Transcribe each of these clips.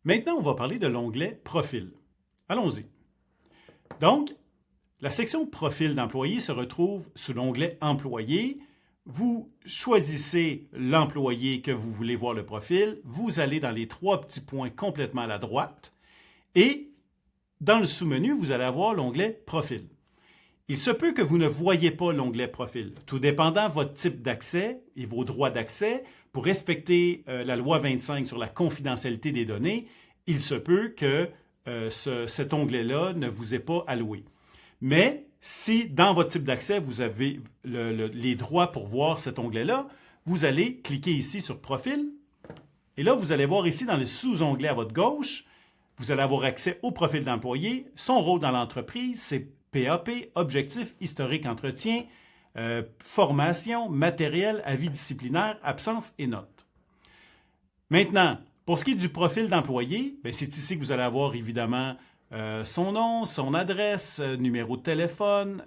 Maintenant, on va parler de l'onglet Profil. Allons-y. Donc, la section Profil d'employé se retrouve sous l'onglet Employé. Vous choisissez l'employé que vous voulez voir le profil. Vous allez dans les trois petits points complètement à la droite et dans le sous-menu, vous allez avoir l'onglet Profil. Il se peut que vous ne voyez pas l'onglet Profil. Tout dépendant de votre type d'accès et vos droits d'accès, pour respecter la loi 25 sur la confidentialité des données, il se peut que cet onglet-là ne vous est pas alloué. Mais si dans votre type d'accès, vous avez les droits pour voir cet onglet-là, vous allez cliquer ici sur Profil. Et là, vous allez voir ici dans le sous-onglet à votre gauche, vous allez avoir accès au profil d'employé. Son rôle dans l'entreprise, c'est PAP, objectif, historique, entretien, formation, matériel, avis disciplinaire, absence et notes. Maintenant, pour ce qui est du profil d'employé, c'est ici que vous allez avoir évidemment son nom, son adresse, numéro de téléphone,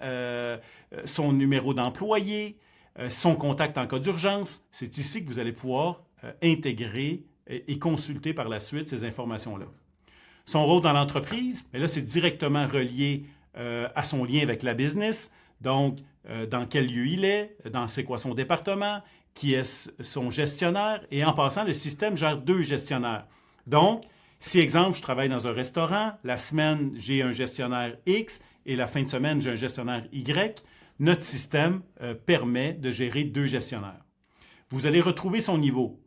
son numéro d'employé, son contact en cas d'urgence. C'est ici que vous allez pouvoir intégrer et consulter par la suite ces informations-là. Son rôle dans l'entreprise, là, c'est directement relié à son lien avec la business. Donc, dans quel lieu il est, c'est quoi son département, qui est son gestionnaire. Et en passant, le système gère 2 gestionnaires. Donc, si, exemple, je travaille dans un restaurant, la semaine, j'ai un gestionnaire X et la fin de semaine, j'ai un gestionnaire Y, notre système permet de gérer 2 gestionnaires. Vous allez retrouver son niveau.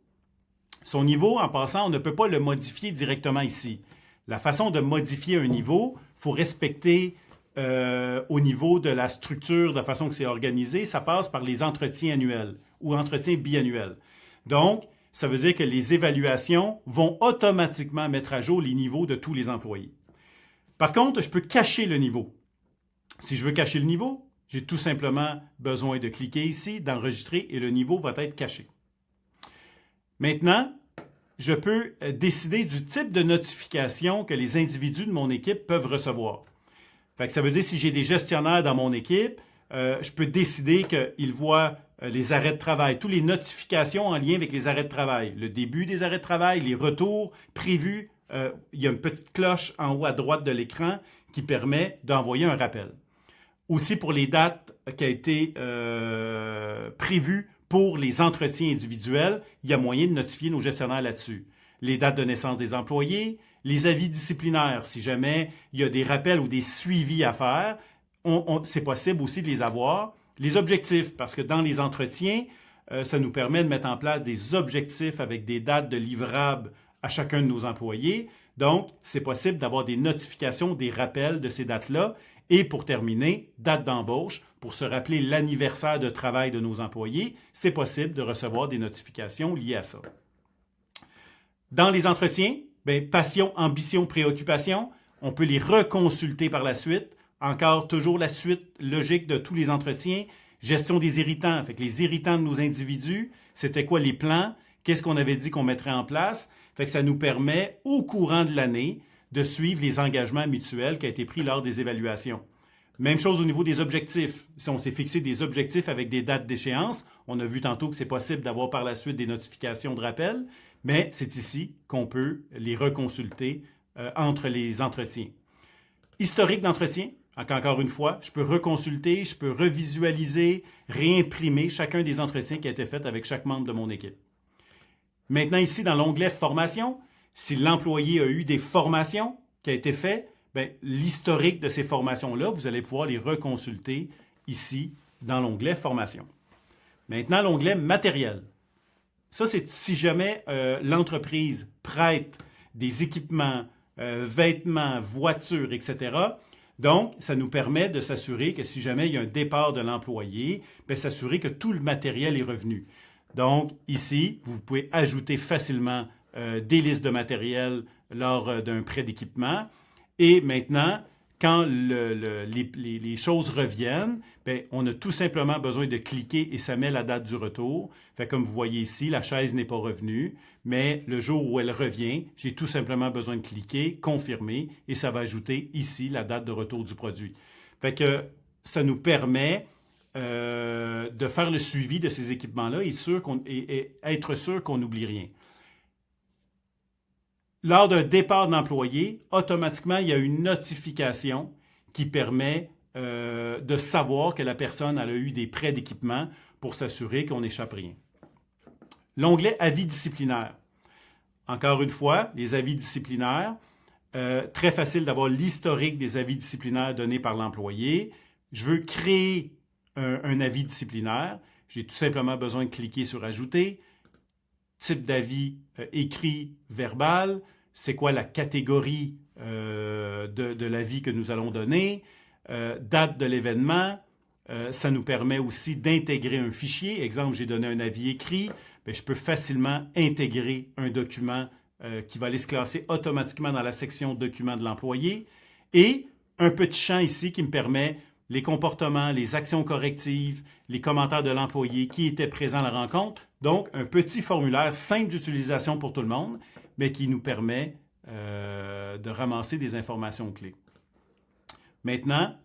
Son niveau, en passant, on ne peut pas le modifier directement ici. La façon de modifier un niveau, il faut respecter au niveau de la structure, de la façon que c'est organisé, ça passe par les entretiens annuels ou entretiens biannuels. Donc, ça veut dire que les évaluations vont automatiquement mettre à jour les niveaux de tous les employés. Par contre, je peux cacher le niveau. Si je veux cacher le niveau, j'ai tout simplement besoin de cliquer ici, d'enregistrer et le niveau va être caché. Maintenant, je peux décider du type de notification que les individus de mon équipe peuvent recevoir. Fait que ça veut dire si j'ai des gestionnaires dans mon équipe, je peux décider qu'ils voient les arrêts de travail, toutes les notifications en lien avec les arrêts de travail, le début des arrêts de travail, les retours prévus. Il y a une petite cloche en haut à droite de l'écran qui permet d'envoyer un rappel. Aussi pour les dates qui ont été prévues pour les entretiens individuels, il y a moyen de notifier nos gestionnaires là-dessus. Les dates de naissance des employés, les avis disciplinaires, si jamais il y a des rappels ou des suivis à faire, c'est possible aussi de les avoir. Les objectifs, parce que dans les entretiens, ça nous permet de mettre en place des objectifs avec des dates de livrables à chacun de nos employés. Donc, c'est possible d'avoir des notifications, des rappels de ces dates-là. Et pour terminer, date d'embauche, pour se rappeler l'anniversaire de travail de nos employés, c'est possible de recevoir des notifications liées à ça. Dans les entretiens, passion, ambition, préoccupation, on peut les reconsulter par la suite. Encore toujours la suite logique de tous les entretiens. Gestion des irritants. Fait que les irritants de nos individus, c'était quoi les plans? Qu'est-ce qu'on avait dit qu'on mettrait en place? Fait que ça nous permet, au courant de l'année, de suivre les engagements mutuels qui ont été pris lors des évaluations. Même chose au niveau des objectifs. Si on s'est fixé des objectifs avec des dates d'échéance, on a vu tantôt que c'est possible d'avoir par la suite des notifications de rappel, mais c'est ici qu'on peut les reconsulter entre les entretiens. Historique d'entretien, encore une fois, je peux reconsulter, je peux revisualiser, réimprimer chacun des entretiens qui a été faits avec chaque membre de mon équipe. Maintenant ici, dans l'onglet Formation, si l'employé a eu des formations qui ont été faites, l'historique de ces formations-là, vous allez pouvoir les reconsulter ici dans l'onglet Formation. Maintenant, l'onglet Matériel. Ça, c'est si jamais l'entreprise prête des équipements, vêtements, voitures, etc. Donc, ça nous permet de s'assurer que si jamais il y a un départ de l'employé, s'assurer que tout le matériel est revenu. Donc, ici, vous pouvez ajouter facilement des listes de matériel lors d'un prêt d'équipement. Et maintenant, quand les choses reviennent, on a tout simplement besoin de cliquer et ça met la date du retour. Fait comme vous voyez ici, la chaise n'est pas revenue, mais le jour où elle revient, j'ai tout simplement besoin de cliquer, confirmer, et ça va ajouter ici la date de retour du produit. Fait que ça nous permet de faire le suivi de ces équipements-là et être sûr qu'on n'oublie rien. lors d'un départ d'employé, automatiquement, il y a une notification qui permet de savoir que la personne elle a eu des prêts d'équipement pour s'assurer qu'on n'échappe rien. L'onglet avis disciplinaire. Encore une fois, les avis disciplinaires, très facile d'avoir l'historique des avis disciplinaires donnés par l'employé. Je veux créer un avis disciplinaire. J'ai tout simplement besoin de cliquer sur « Ajouter ». Type d'avis écrit, verbal. C'est quoi la catégorie de l'avis que nous allons donner. Date de l'événement. Ça nous permet aussi d'intégrer un fichier. Exemple, j'ai donné un avis écrit. Bien, je peux facilement intégrer un document qui va aller se classer automatiquement dans la section « Documents de l'employé ». Et un petit champ ici qui me permet les comportements, les actions correctives, les commentaires de l'employé qui était présent à la rencontre. Donc, un petit formulaire simple d'utilisation pour tout le monde, mais qui nous permet de ramasser des informations clés. Maintenant,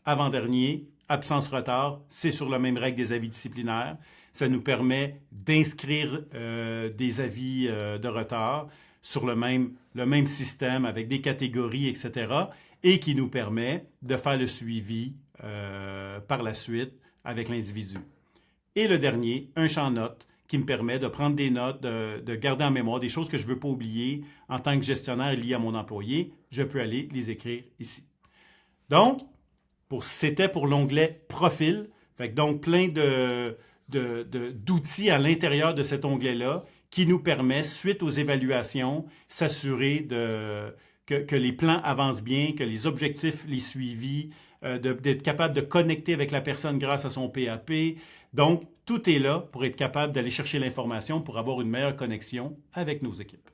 avant-dernier, absence-retard, c'est sur la même règle des avis disciplinaires. Ça nous permet d'inscrire des avis de retard sur le même système avec des catégories, etc., et qui nous permet de faire le suivi par la suite avec l'individu. Et le dernier, un champ notes qui me permet de prendre des notes, de garder en mémoire des choses que je ne veux pas oublier en tant que gestionnaire lié à mon employé. Je peux aller les écrire ici. Donc, c'était pour l'onglet Profil. Fait que donc, plein d'outils à l'intérieur de cet onglet-là qui nous permet, suite aux évaluations, s'assurer que les plans avancent bien, que les objectifs, les suivis, d'être capable de connecter avec la personne grâce à son PAP. Donc, tout est là pour être capable d'aller chercher l'information pour avoir une meilleure connexion avec nos équipes.